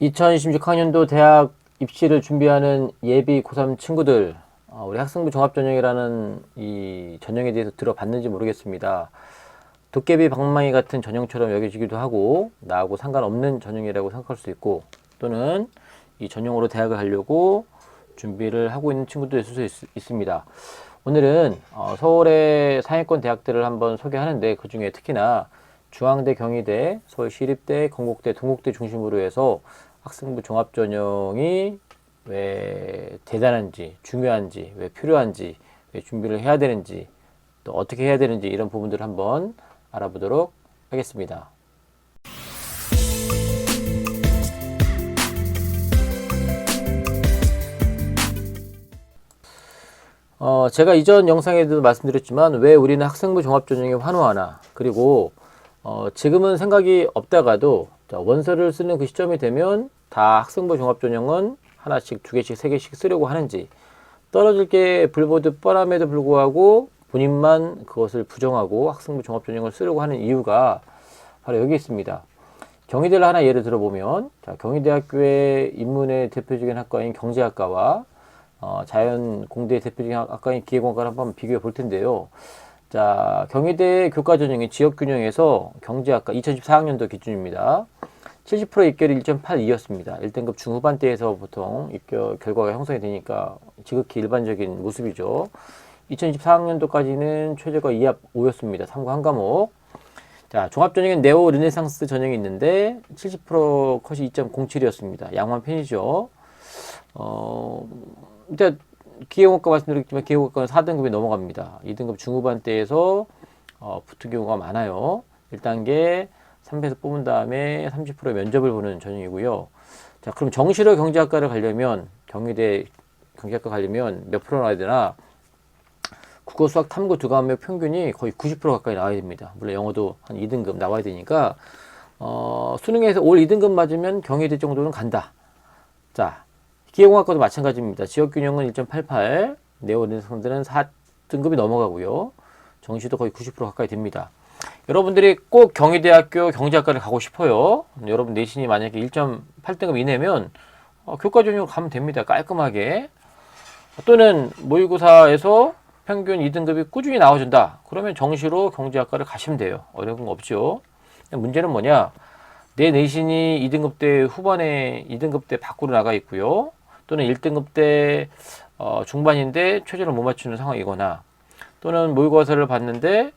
2026학년도 대학 입시를 준비하는 예비 고3 친구들, 우리 학생부 종합전형이라는 이 전형에 대해서 들어봤는지 모르겠습니다. 도깨비 방망이 같은 전형처럼 여겨지기도 하고 나하고 상관없는 전형이라고 생각할 수 있고, 또는 이 전형으로 대학을 가려고 준비를 하고 있는 친구도 있을 수 있습니다. 오늘은 서울의 상위권 대학들을 한번 소개하는데, 그 중에 특히나 중앙대, 경희대, 서울시립대, 건국대, 동국대 중심으로 해서 학생부 종합전형이 왜 대단한지, 중요한지, 왜 필요한지, 왜 준비를 해야 되는지, 또 어떻게 해야 되는지, 이런 부분들을 한번 알아보도록 하겠습니다. 제가 이전 영상에도 말씀드렸지만, 왜 우리는 학생부 종합전형에 환호하나, 그리고 지금은 생각이 없다가도 원서를 쓰는 그 시점이 되면 다 학생부 종합전형은 하나씩, 두 개씩, 세 개씩 쓰려고 하는지, 떨어질 게 불보듯 뻔함에도 불구하고 본인만 그것을 부정하고 학생부 종합전형을 쓰려고 하는 이유가 바로 여기 있습니다. 경희대를 하나 예를 들어보면, 경희대학교의 인문의 대표적인 학과인 경제학과와 자연공대의 대표적인 학과인 기계공학과를 한번 비교해 볼 텐데요. 자, 경희대 교과전형의 지역균형에서 경제학과 2014학년도 기준입니다. 70% 입결이 1.82였습니다. 1등급 중후반대에서 보통 입결 결과가 형성이 되니까 지극히 일반적인 모습이죠. 2024학년도까지는 최저가 2합 5였습니다. 참고 한 과목. 자, 종합전형엔 네오 르네상스 전형이 있는데 70% 컷이 2.07이었습니다. 양호한 편이죠. 일단 기계공학과 말씀드렸지만 기계공학과는 4등급이 넘어갑니다. 2등급 중후반대에서 붙은 경우가 많아요. 1단계 3배에서 뽑은 다음에 30%의 면접을 보는 전형이고요. 자, 그럼 정시로 경제학과를 가려면, 경희대 경제학과 가려면 몇 프로 나와야 되나? 국어, 수학, 탐구 두 과목 평균이 거의 90% 가까이 나와야 됩니다. 물론 영어도 한 2등급 나와야 되니까 수능에서 올 2등급 맞으면 경희대 정도는 간다. 자, 기계공학과도 마찬가지입니다. 지역균형은 1.88, 네오르네상스는 4등급이 넘어가고요. 정시도 거의 90% 가까이 됩니다. 여러분들이 꼭 경희대학교 경제학과를 가고 싶어요. 여러분 내신이 만약에 1.8등급 이내면 교과전형으로 가면 됩니다. 깔끔하게. 또는 모의고사에서 평균 2등급이 꾸준히 나와준다. 그러면 정시로 경제학과를 가시면 돼요. 어려운 건 없죠. 문제는 뭐냐? 내 내신이 2등급대 후반에 2등급대 밖으로 나가 있고요. 또는 1등급대 중반인데 최저를 못 맞추는 상황이거나, 또는 모의고사를 봤는데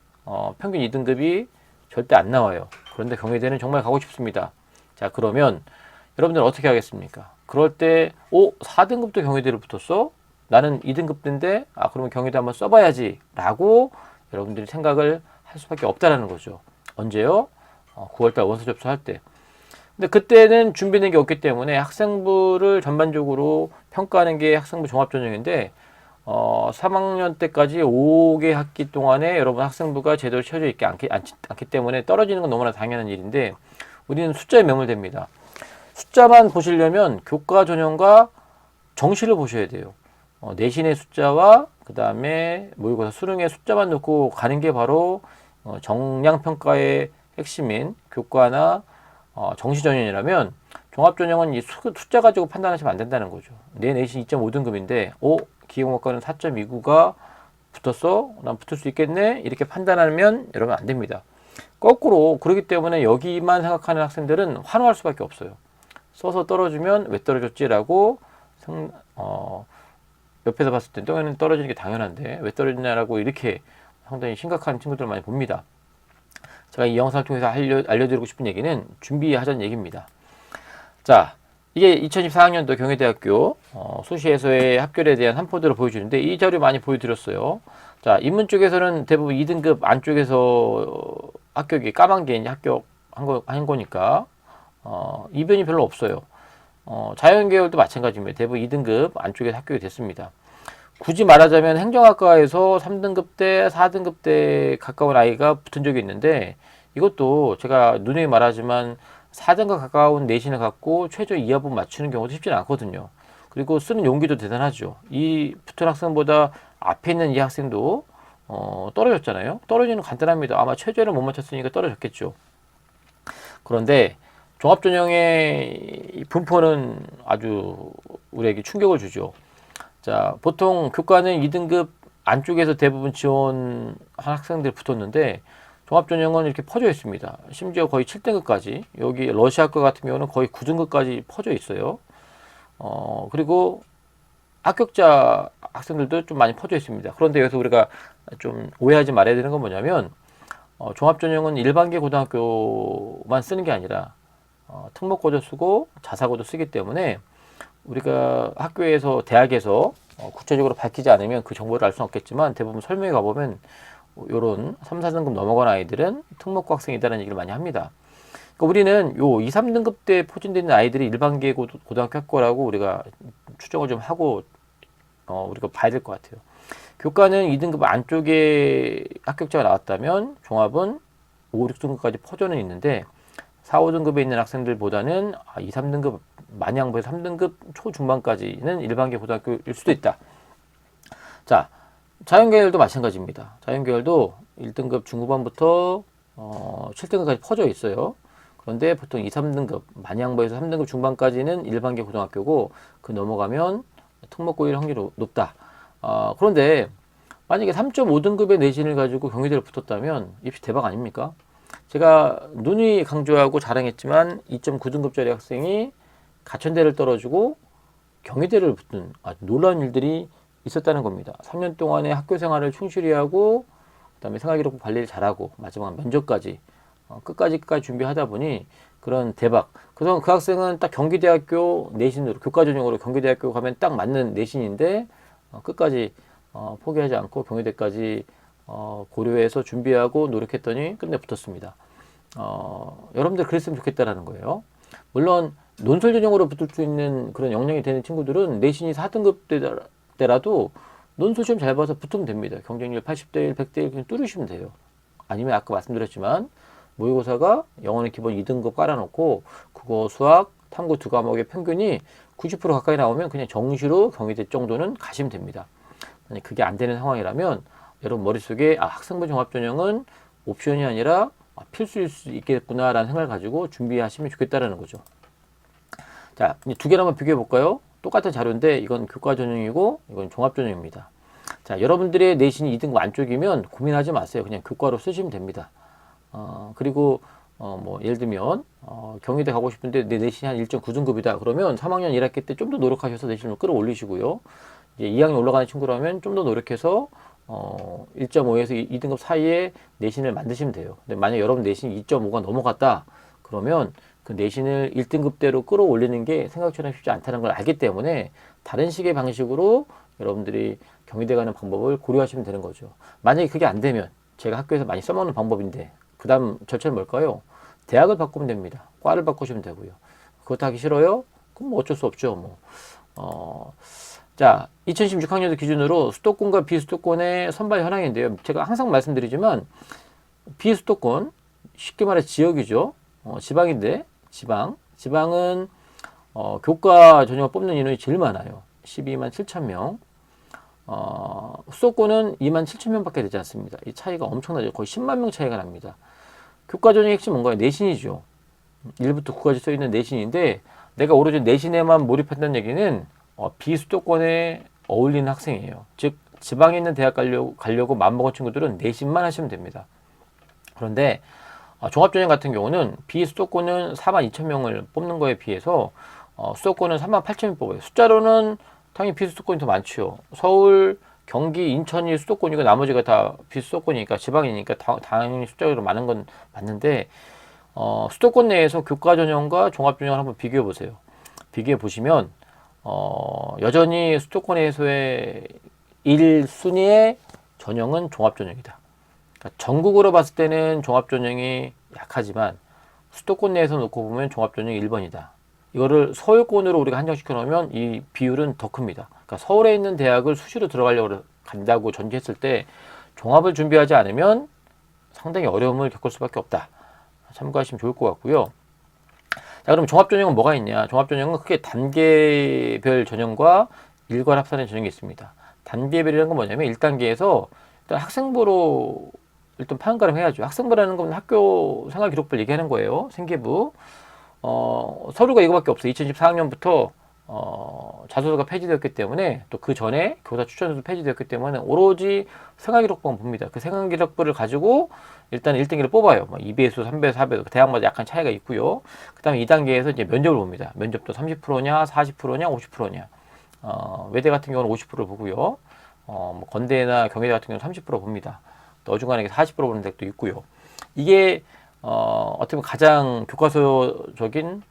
평균 2등급이 절대 안 나와요. 그런데 경희대는 정말 가고 싶습니다. 자, 그러면 여러분들 어떻게 하겠습니까? 그럴 때 4등급도 경희대를 붙었어? 나는 2등급대인데 그러면 경희대 한번 써봐야지 라고 여러분들이 생각을 할 수밖에 없다라는 거죠. 언제요? 9월달 원서 접수할 때. 근데 그때는 준비된 게 없기 때문에 학생부를 전반적으로 평가하는 게 학생부 종합전형인데 3학년 때까지 5개 학기 동안에 여러분 학생부가 제대로 채워져 있지 않기 때문에 떨어지는 건 너무나 당연한 일인데, 우리는 숫자에 매몰됩니다. 숫자만 보시려면 교과 전형과 정시를 보셔야 돼요. 내신의 숫자와 그 다음에 모의고사 수능의 숫자만 놓고 가는 게 바로 정량평가의 핵심인 교과나 정시 전형이라면, 종합전형은 이 숫자 가지고 판단하시면 안 된다는 거죠. 내 내신 2.5등급인데 기계공학과는 4.29가 붙었어? 난 붙을 수 있겠네? 이렇게 판단하면 여러분 안 됩니다. 거꾸로 그렇기 때문에 여기만 생각하는 학생들은 환호할 수밖에 없어요. 써서 떨어지면 왜 떨어졌지라고 옆에서 봤을 때 당연히 떨어지는 게 당연한데 왜 떨어졌냐라고 이렇게 상당히 심각한 친구들 많이 봅니다. 제가 이 영상을 통해서 알려드리고 싶은 얘기는 준비하자는 얘기입니다. 자, 이게 2024학년도 경희대학교 수시에서의 합격에 대한 한포대로 보여주는데, 이 자료 많이 보여드렸어요. 자, 인문 쪽에서는 대부분 2등급 안쪽에서 합격이 까만 게 이제 합격한 거니까 이변이 별로 없어요. 자연계열도 마찬가지입니다. 대부분 2등급 안쪽에서 합격이 됐습니다. 굳이 말하자면 행정학과에서 3등급대, 4등급대 가까운 아이가 붙은 적이 있는데, 이것도 제가 누누이 말하지만 4등급 가까운 내신을 갖고 최저 2합은 맞추는 경우도 쉽지는 않거든요. 그리고 쓰는 용기도 대단하죠. 이 붙은 학생보다 앞에 있는 이 학생도 떨어졌잖아요. 떨어지는 간단합니다. 아마 최저를 못 맞췄으니까 떨어졌겠죠. 그런데 종합전형의 분포는 아주 우리에게 충격을 주죠. 자, 보통 교과는 2등급 안쪽에서 대부분 지원한 학생들이 붙었는데 종합전형은 이렇게 퍼져 있습니다. 심지어 거의 7등급까지, 여기 러시아과 같은 경우는 거의 9등급까지 퍼져 있어요. 그리고 합격자 학생들도 좀 많이 퍼져 있습니다. 그런데 여기서 우리가 좀 오해하지 말아야 되는 건 뭐냐면 종합전형은 일반계 고등학교만 쓰는 게 아니라 특목고도 쓰고 자사고도 쓰기 때문에 우리가 학교에서 대학에서 구체적으로 밝히지 않으면 그 정보를 알 수는 없겠지만 대부분 설명에 가보면 요런 3, 4등급 넘어간 아이들은 특목고 학생이다라는 얘기를 많이 합니다. 그러니까 우리는 요 2, 3등급 때 포진되는 아이들이 일반계 고등학교 학교라고 우리가 추정을 좀 하고 우리가 봐야 될 것 같아요. 교과는 2등급 안쪽에 합격자가 나왔다면 종합은 5, 6등급까지 퍼져는 있는데 4, 5등급에 있는 학생들보다는 2, 3등급 많이 양보해서 3등급 초중반까지는 일반계 고등학교일 수도 있다. 자, 자연계열도 마찬가지입니다. 자연계열도 1등급 중후반부터 7등급까지 퍼져 있어요. 그런데 보통 2, 3등급 많이 양보해서 3등급 중반까지는 일반계 고등학교고 그 넘어가면 특목고일 확률이 높다. 그런데 만약에 3.5등급의 내신을 가지고 경희대를 붙었다면 입시 대박 아닙니까? 제가 누누이 강조하고 자랑했지만 2.9등급짜리 학생이 가천대를 떨어지고 경희대를 붙는 아주 놀라운 일들이 있었다는 겁니다. 3년 동안의 학교 생활을 충실히 하고 그다음에 생활기록부 관리를 잘하고 마지막 면접까지 끝까지 준비하다 보니 그런 대박. 그래서 그 학생은 딱 경기대학교 내신으로 교과 전형으로 경기대학교 가면 딱 맞는 내신인데 끝까지 포기하지 않고 경희대까지 고려해서 준비하고 노력했더니 끝내 붙었습니다. 여러분들 그랬으면 좋겠다라는 거예요. 물론 논술 전형으로 붙을 수 있는 그런 역량이 되는 친구들은 내신이 4등급 때라도 논술 시험 잘 봐서 붙으면 됩니다. 경쟁률 80대 1, 100대 1 그냥 뚫으시면 돼요. 아니면 아까 말씀드렸지만 모의고사가 영어는 기본 2등급 깔아놓고 국어, 수학, 탐구 두 과목의 평균이 90% 가까이 나오면 그냥 정시로 경희대 정도는 가시면 됩니다. 만약 그게 안 되는 상황이라면 여러분 머릿속에 학생부 종합전형은 옵션이 아니라 필수일 수 있겠구나라는 생각을 가지고 준비하시면 좋겠다라는 거죠. 자, 두 개를 한번 비교해 볼까요? 똑같은 자료인데 이건 교과 전형이고 이건 종합 전형입니다. 자, 여러분들의 내신이 2등급 안쪽이면 고민하지 마세요. 그냥 교과로 쓰시면 됩니다. 그리고 뭐 예를 들면 경희대 가고 싶은데 내 내신이 한 1.9등급이다. 그러면 3학년 1학기 때 좀 더 노력하셔서 내신을 끌어올리시고요. 이제 2학년 올라가는 친구라면 좀 더 노력해서 1.5에서 2등급 사이에 내신을 만드시면 돼요. 근데 만약 여러분 내신이 2.5가 넘어갔다. 그러면 그 내신을 1등급대로 끌어올리는 게 생각처럼 쉽지 않다는 걸 알기 때문에 다른 식의 방식으로 여러분들이 경희대 가는 방법을 고려하시면 되는 거죠. 만약에 그게 안 되면 제가 학교에서 많이 써먹는 방법인데 그 다음 절차는 뭘까요? 대학을 바꾸면 됩니다. 과를 바꾸시면 되고요. 그것도 하기 싫어요? 그럼 뭐 어쩔 수 없죠. 자, 2016학년도 기준으로 수도권과 비수도권의 선발 현황인데요. 제가 항상 말씀드리지만 비수도권, 쉽게 말해 지역이죠. 지방인데 지방은 교과 전형을 뽑는 인원이 제일 많아요. 12만 7천 명. 수도권은 2만 7천 명밖에 되지 않습니다. 이 차이가 엄청나죠. 거의 10만 명 차이가 납니다. 교과 전형의 핵심 뭔가요? 내신이죠. 1부터 9까지 써 있는 내신인데 내가 오로지 내신에만 몰입한다는 얘기는 비수도권에 어울리는 학생이에요. 즉 지방에 있는 대학 가려고 마음먹은 친구들은 내신만 하시면 됩니다. 그런데 종합전형 같은 경우는 비수도권은 4만 2천 명을 뽑는 거에 비해서 수도권은 3만 8천 명 뽑아요. 숫자로는 당연히 비수도권이 더 많죠. 서울, 경기, 인천이 수도권이고 나머지가 다 비수도권이니까 지방이니까 당연히 숫자로 많은 건 맞는데 수도권 내에서 교과전형과 종합전형을 한번 비교해 보세요. 비교해 보시면 여전히 수도권에서의 1순위의 전형은 종합전형이다. 그러니까 전국으로 봤을 때는 종합전형이 약하지만 수도권 내에서 놓고 보면 종합전형이 1번이다. 이거를 서울권으로 우리가 한정시켜 놓으면 이 비율은 더 큽니다. 그러니까 서울에 있는 대학을 수시로 들어가려고 간다고 전제했을 때 종합을 준비하지 않으면 상당히 어려움을 겪을 수밖에 없다. 참고하시면 좋을 것 같고요. 자, 그럼 종합전형은 뭐가 있냐? 종합전형은 크게 단계별 전형과 일괄 합산의 전형이 있습니다. 단계별이라는 건 뭐냐면 1단계에서 일단 학생부로 일단 파악가름 해야죠. 학생부라는 건 학교 생활 기록부를 얘기하는 거예요. 생계부. 서류가 이거밖에 없어요. 2014학년부터 자소서가 폐지되었기 때문에 또 그 전에 교사 추천서도 폐지되었기 때문에 오로지 생활기록부만 봅니다. 그 생활기록부를 가지고 일단 1등기를 뽑아요. 뭐 2배수, 3배수, 4배수 대학마다 약간 차이가 있고요. 그 다음에 2단계에서 이제 면접을 봅니다. 면접도 30%냐, 40%냐, 50%냐. 외대 같은 경우는 50%를 보고요. 뭐 건대나 경희대 같은 경우는 30% 봅니다. 또 어중간하게 40% 보는 데도 있고요. 이게 어떻게 보면 가장 교과서적인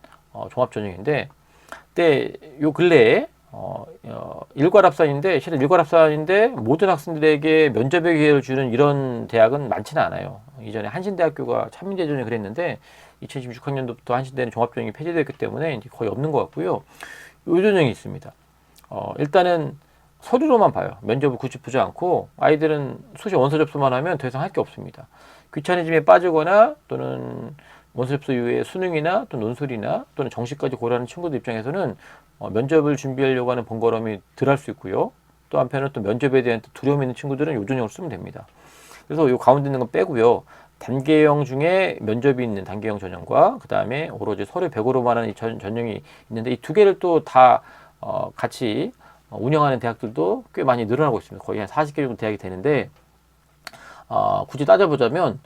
종합전형인데, 근데 요 근래에 일괄합산인데, 실은 일괄합산인데 모든 학생들에게 면접의 기회를 주는 이런 대학은 많지는 않아요. 이전에 한신대학교가 찬민대 전에 그랬는데 2016학년도부터 한신대는 종합전형이 폐지됐기 때문에 이제 거의 없는 것 같고요. 요 전형이 있습니다. 일단은 서류로만 봐요. 면접을 굳이 보지 않고 아이들은 수시 원서 접수만 하면 더 이상 할 게 없습니다. 귀차니즘에 빠지거나 또는 원서 접수 이후에 수능이나 또 논술이나 또는 정시까지 고려하는 친구들 입장에서는 면접을 준비하려고 하는 번거로움이 덜 할 수 있고요. 또 한편은 또 면접에 대한 두려움이 있는 친구들은 요 전형을 쓰면 됩니다. 그래서 요 가운데 있는 건 빼고요. 단계형 중에 면접이 있는 단계형 전형과 그 다음에 오로지 서류 100으로만 하는 이 전형이 있는데 이 두 개를 또 다 같이 운영하는 대학들도 꽤 많이 늘어나고 있습니다. 거의 한 40개 정도 대학이 되는데 굳이 따져보자면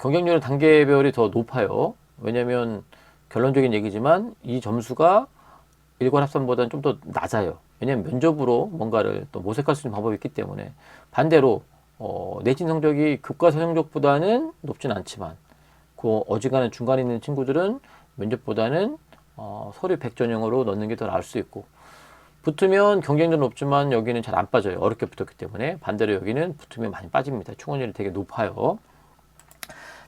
경쟁률은 단계별이 더 높아요. 왜냐하면 결론적인 얘기지만 이 점수가 일괄 합산보다는 좀 더 낮아요. 왜냐하면 면접으로 뭔가를 또 모색할 수 있는 방법이 있기 때문에. 반대로 내신 성적이 교과서 성적보다는 높진 않지만 그 어지간한 중간에 있는 친구들은 면접보다는 서류 100 전형으로 넣는 게 더 나을 수 있고, 붙으면 경쟁률은 높지만 여기는 잘 안 빠져요. 어렵게 붙었기 때문에. 반대로 여기는 붙으면 많이 빠집니다. 충원율이 되게 높아요.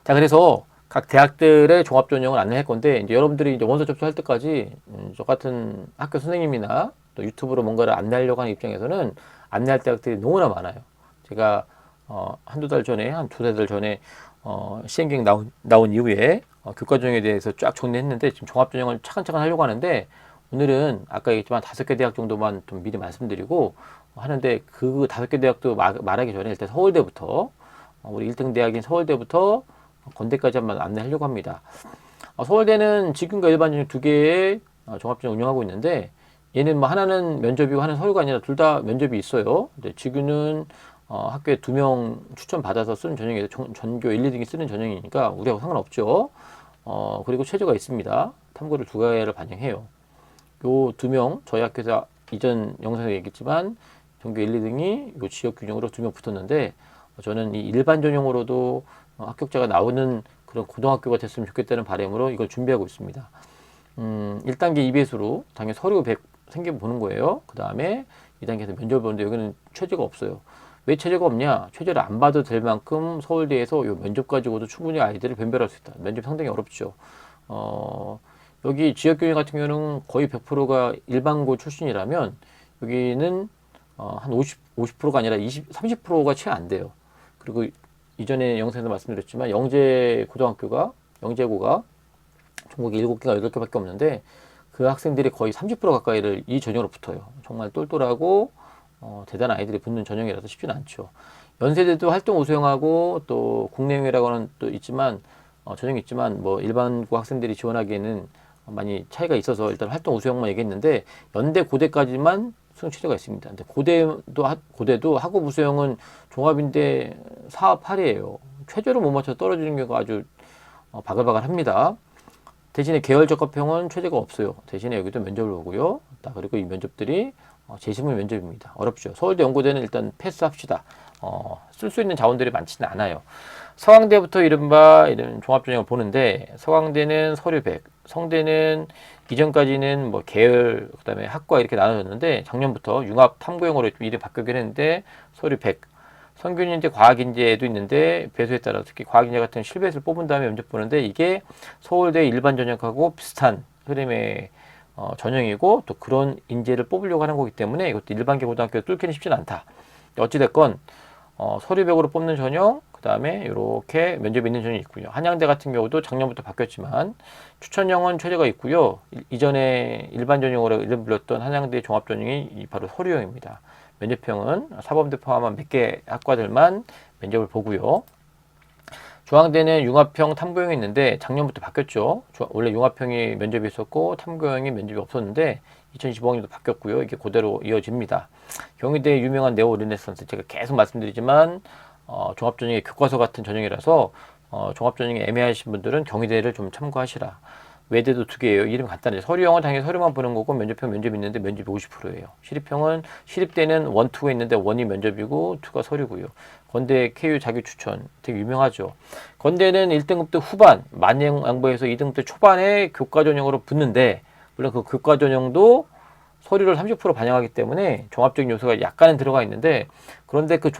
자, 그래서 각 대학들의 종합 전형을 안내할 건데, 이제 여러분들이 이제 원서 접수할 때까지 저 같은 학교 선생님이나 또 유튜브로 뭔가를 안내하려고 하는 입장에서는 안내할 대학들이 너무나 많아요. 제가 한두 달 전에, 한 두세 달 전에 시행령 나온 이후에 교과 전형에 대해서 쫙 정리했는데 지금 종합 전형을 차근차근 하려고 하는데, 오늘은 아까 얘기했지만 5개 대학 정도만 좀 미리 말씀드리고 하는데, 그 5개 대학도 말하기 전에 일단 서울대부터 우리 1등 대학인 서울대부터 건대까지 한번 안내하려고 합니다. 서울대는 지금과 일반 전형 두 개의 종합전형 운영하고 있는데, 얘는 뭐 하나는 면접이고 하나는 서류가 아니라 둘 다 면접이 있어요. 근데 지금은 학교에 2명 추천 받아서 쓰는 전형이에요. 전교 1, 2등이 쓰는 전형이니까 우리하고 상관없죠. 그리고 최저가 있습니다. 탐구를 2개를 반영해요. 요 2명, 저희 학교에서 이전 영상에 얘기했지만 전교 1, 2등이 요 지역 균형으로 2명 붙었는데, 저는 이 일반 전형으로도 합격자가 나오는 그런 고등학교가 됐으면 좋겠다는 바람으로 이걸 준비하고 있습니다. 1단계 2배수로 당연히 서류 100 생겨보는 거예요. 그 다음에 2단계에서 면접을 보는데 여기는 최저가 없어요. 왜 최저가 없냐? 최저를 안 봐도 될 만큼 서울대에서 요 면접 가지고도 충분히 아이들을 변별할 수 있다. 면접 상당히 어렵죠. 여기 지역교육 같은 경우는 거의 100%가 일반고 출신이라면 여기는 한 50%가 아니라 30%가 채 안 돼요. 그리고 이전에 영상에서 말씀드렸지만 영재고가 전국에 7개가 8개밖에 없는데 그 학생들이 거의 30% 가까이를 이 전형으로 붙어요. 정말 똘똘하고 대단한 아이들이 붙는 전형이라서 쉽지는 않죠. 연세대도 활동 우수형하고 또 국내형이라고는 또 있지만 전형이 있지만 뭐 일반고 학생들이 지원하기에는 많이 차이가 있어서 일단 활동 우수형만 얘기했는데, 연대 고대까지만 수능 최저가 있습니다. 근데 고대도 학업 우수형은 종합인데 4, 8이에요. 최저를 못 맞춰서 떨어지는 경우가 아주 바글바글합니다. 대신에 계열 적합형은 최저가 없어요. 대신에 여기도 면접을 보고요. 그리고 이 면접들이 재시문 면접입니다. 어렵죠. 서울대 연고대는 일단 패스합시다. 쓸 수 있는 자원들이 많지는 않아요. 서강대부터 이런 종합전형을 보는데, 서강대는 서류 100, 성대는 이전까지는 뭐 계열, 그 다음에 학과 이렇게 나눠졌는데 작년부터 융합 탐구형으로 좀 이름이 바뀌긴 했는데 서류 100, 성균인재 과학인재도 있는데 배수에 따라 특히 과학인재 같은 실배수를 뽑은 다음에 면접 보는데, 이게 서울대 일반 전형하고 비슷한 흐름의 전형이고 또 그런 인재를 뽑으려고 하는 거기 때문에 이것도 일반계 고등학교 뚫기는 쉽지는 않다. 어찌됐건 서류 100으로 뽑는 전형, 그 다음에 이렇게 면접이 있는 전형이 있고요. 한양대 같은 경우도 작년부터 바뀌었지만 추천형은 최저가 있고요. 이전에 일반 전형으로 이름 불렸던 한양대 종합 전형이 바로 서류형입니다. 면접형은 사범대 포함한 몇 개 학과들만 면접을 보고요. 중앙대는 융합형 탐구형이 있는데 작년부터 바뀌었죠. 원래 융합형이 면접이 있었고 탐구형이 면접이 없었는데 2025학년도 바뀌었고요. 이게 그대로 이어집니다. 경희대의 유명한 네오 르네상스 제가 계속 말씀드리지만 종합전형의 교과서 같은 전형이라서 종합전형이 애매하신 분들은 경희대를 좀 참고하시라. 외대도 두 개예요. 이름 간단해요. 서류형은 당연히 서류만 보는 거고 면접형 면접이 있는데 면접이 50%예요. 시립형은 시립대는 1, 2가 있는데 1이 면접이고 2가 서류고요. 건대 KU 자기 추천 되게 유명하죠. 건대는 1등급 때 후반 만행 양보해서 2등급 때 초반에 교과 전형으로 붙는데 물론 그 교과 전형도 서류를 30% 반영하기 때문에 종합적인 요소가 약간은 들어가 있는데 그런데 그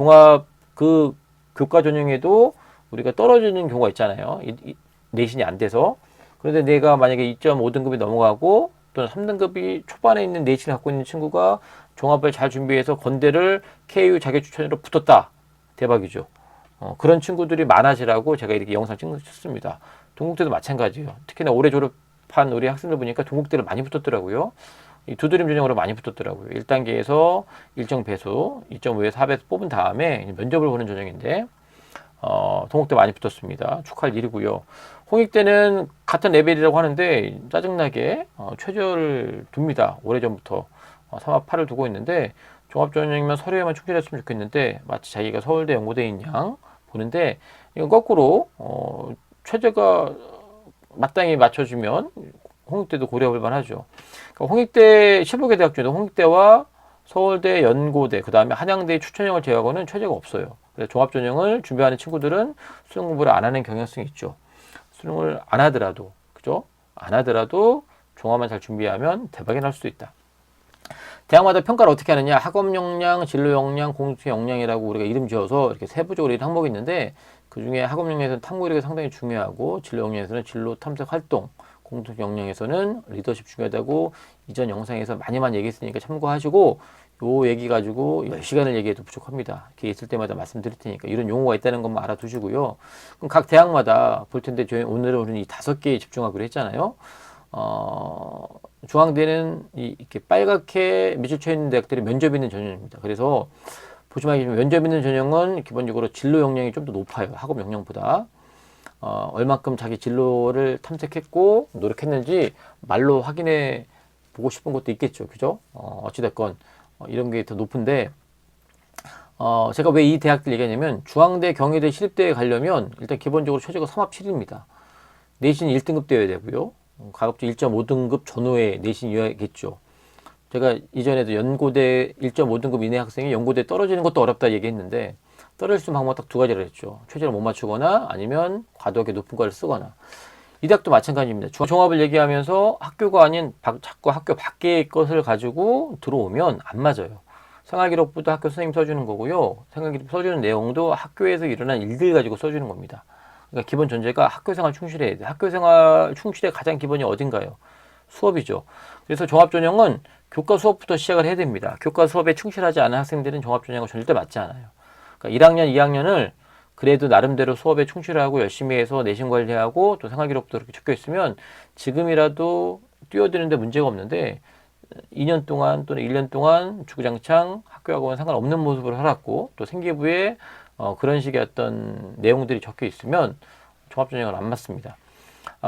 교과 전형에도 우리가 떨어지는 경우가 있잖아요. 내신이 안 돼서. 그런데 내가 만약에 2.5등급이 넘어가고 또는 3등급이 초반에 있는 내신을 갖고 있는 친구가 종합을 잘 준비해서 건대를 KU 자기 추천으로 붙었다. 대박이죠. 그런 친구들이 많아지라고 제가 이렇게 영상 찍습니다. 동국대도 마찬가지예요. 특히나 올해 졸업한 우리 학생들 보니까 동국대를 많이 붙었더라고요. 이 두드림 전형으로 많이 붙었더라고요. 1단계에서 일정 배수, 2.5에서 4배수 뽑은 다음에 면접을 보는 전형인데 동국대 많이 붙었습니다. 축하할 일이고요. 홍익대는 같은 레벨이라고 하는데 짜증나게 최저를 둡니다. 오래전부터 3학 8을 두고 있는데 종합전형이면 서류에만 충실했으면 좋겠는데 마치 자기가 서울대 연고대인 양 보는데 이건 거꾸로 최저가 마땅히 맞춰주면 홍익대도 고려해볼 만하죠. 그러니까 홍익대 15개 대학 중에도 홍익대와 서울대, 연고대, 그 다음에 한양대의 추천형을 제외하고는 최저가 없어요. 그래서 종합전형을 준비하는 친구들은 수능 공부를 안 하는 경향성이 있죠. 수능을 안 하더라도, 그죠? 안 하더라도 종합만 잘 준비하면 대박이 날 수도 있다. 대학마다 평가를 어떻게 하느냐? 학업 역량, 진로 역량, 공통 역량이라고 우리가 이름 지어서 이렇게 세부적으로 이런 항목이 있는데 그 중에 학업 역량에서는 탐구력이 상당히 중요하고 진로 역량에서는 진로 탐색 활동, 공통 역량에서는 리더십 중요하다고 이전 영상에서 많이 얘기했으니까 참고하시고 요 얘기 가지고 10시간을 얘기해도 부족합니다. 기회 있을 때마다 말씀드릴 테니까 이런 용어가 있다는 것만 알아두시고요. 그럼 각 대학마다 볼 텐데 저희 오늘은 우리는 이 5개에 집중하기로 했잖아요. 중앙대는 이렇게 빨갛게 밑줄 쳐 있는 대학들이 면접 있는 전형입니다. 그래서 보시면 알겠지만 면접 있는 전형은 기본적으로 진로 역량이 좀 더 높아요. 학업 역량보다. 얼만큼 자기 진로를 탐색했고 노력했는지 말로 확인해 보고 싶은 것도 있겠죠. 그죠? 어찌됐건 이런 게 더 높은데 제가 왜 이 대학들 얘기하냐면 중앙대, 경희대, 시립대에 가려면 일단 기본적으로 최저가 3합 7입니다. 내신 1등급 되어야 되고요. 가급적 1.5등급 전후에 내신이어야겠죠. 제가 이전에도 연고대 1.5등급 이내 학생이 연고대 떨어지는 것도 어렵다 얘기했는데 떨어질 수 있는 방법 딱 두 가지를 했죠. 최저를 못 맞추거나 아니면 과도하게 높은 과를 쓰거나. 이 대학도 마찬가지입니다. 종합을 얘기하면서 학교가 아닌 자꾸 학교 밖의 것을 가지고 들어오면 안 맞아요. 생활기록부도 학교 선생님 써주는 거고요. 생활기록 써주는 내용도 학교에서 일어난 일들 가지고 써주는 겁니다. 그러니까 기본 전제가 학교생활 충실해야 돼. 학교생활 충실의 가장 기본이 어딘가요? 수업이죠. 그래서 종합전형은 교과 수업부터 시작을 해야 됩니다. 교과 수업에 충실하지 않은 학생들은 종합전형은 절대 맞지 않아요. 그러니까 1학년, 2학년을 그래도 나름대로 수업에 충실하고 열심히 해서 내신 관리하고 또 생활기록도 이렇게 적혀 있으면 지금이라도 뛰어드는데 문제가 없는데 2년 동안 또는 1년 동안 주구장창 학교하고는 상관없는 모습을 살았고 또 생기부에 그런 식의 어떤 내용들이 적혀 있으면 종합전형은 안 맞습니다.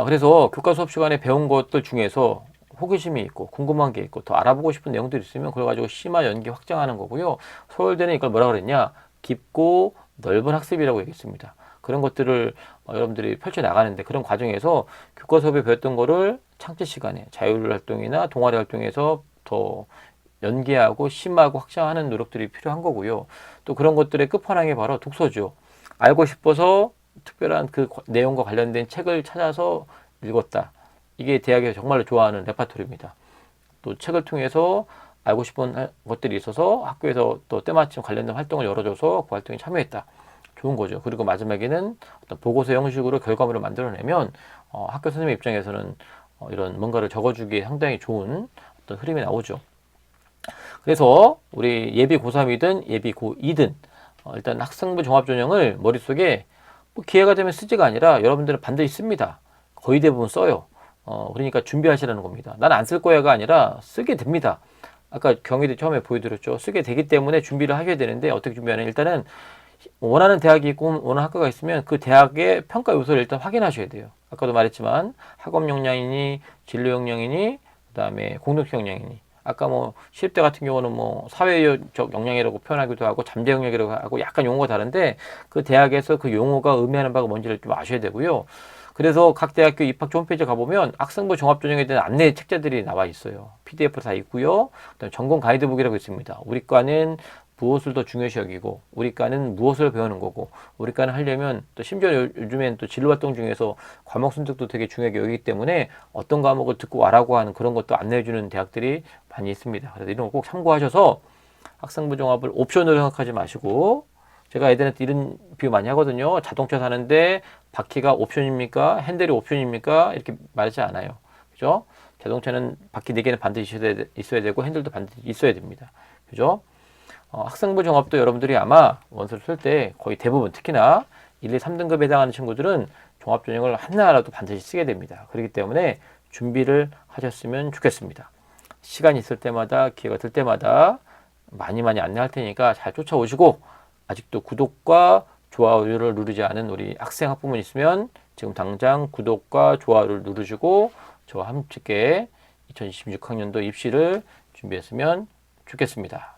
그래서 교과 수업 시간에 배운 것들 중에서 호기심이 있고 궁금한 게 있고 더 알아보고 싶은 내용들이 있으면 그걸 가지고 심화 연계 확장하는 거고요. 서울대는 이걸 뭐라 그랬냐? 깊고 넓은 학습이라고 얘기했습니다. 그런 것들을 여러분들이 펼쳐 나가는데 그런 과정에서 교과 수업에 배웠던 거를 창제 시간에 자율 활동이나 동아리 활동에서 더 연계하고 심화하고 확장하는 노력들이 필요한 거고요. 또 그런 것들의 끝판왕이 바로 독서죠. 알고 싶어서 특별한 그 내용과 관련된 책을 찾아서 읽었다. 이게 대학에서 정말로 좋아하는 레파토리입니다. 또 책을 통해서 알고 싶은 것들이 있어서 학교에서 또 때마침 관련된 활동을 열어줘서 그 활동에 참여했다. 좋은 거죠. 그리고 마지막에는 어떤 보고서 형식으로 결과물을 만들어내면 학교 선생님 입장에서는 이런 뭔가를 적어주기에 상당히 좋은 어떤 흐름이 나오죠. 그래서 우리 예비 고3이든 예비 고2든 일단 학생부 종합전형을 머릿속에 뭐 기회가 되면 쓰지가 아니라 여러분들은 반드시 씁니다. 거의 대부분 써요. 그러니까 준비하시라는 겁니다. 난 안 쓸 거야가 아니라 쓰게 됩니다. 아까 경희대 처음에 보여드렸죠. 쓰게 되기 때문에 준비를 하셔야 되는데 어떻게 준비하는 일단은 원하는 대학이 있고 원하는 학과가 있으면 그 대학의 평가 요소를 일단 확인하셔야 돼요. 아까도 말했지만 학업 역량이니 진로 역량이니 그다음에 공동체 역량이니 아까 뭐 시립대 같은 경우는 뭐 사회적 역량이라고 표현하기도 하고 잠재 역량이라고 하고 약간 용어가 다른데 그 대학에서 그 용어가 의미하는 바가 뭔지를 좀 아셔야 되고요. 그래서 각 대학교 입학처 홈페이지 가보면 학생부 종합전형에 대한 안내 책자들이 나와 있어요. PDF로 다 있고요. 그다음에 전공 가이드북이라고 있습니다. 우리 과는 무엇을 더 중요시 여기고 우리 과는 무엇을 배우는 거고 우리 과는 하려면 또 심지어 요즘엔 또 진로활동 중에서 과목 선택도 되게 중요하게 여기기 때문에 어떤 과목을 듣고 와라고 하는 그런 것도 안내해주는 대학들이 많이 있습니다. 그래서 이런 거 꼭 참고하셔서 학생부 종합을 옵션으로 생각하지 마시고 제가 애들한테 이런 비유 많이 하거든요. 자동차 사는데 바퀴가 옵션입니까? 핸들이 옵션입니까? 이렇게 말하지 않아요. 그죠? 자동차는 바퀴 4개는 반드시 있어야 되고 핸들도 반드시 있어야 됩니다. 그죠? 학생부 종합도 여러분들이 아마 원서를 쓸 때 거의 대부분 특히나 1, 2, 3등급에 해당하는 친구들은 종합전형을 하나라도 반드시 쓰게 됩니다. 그렇기 때문에 준비를 하셨으면 좋겠습니다. 시간이 있을 때마다 기회가 될 때마다 많이 안내할 테니까 잘 쫓아오시고 아직도 구독과 좋아요를 누르지 않은 우리 학생 학부모 있으면 지금 당장 구독과 좋아요를 누르시고 저와 함께 2026학년도 입시를 준비했으면 좋겠습니다.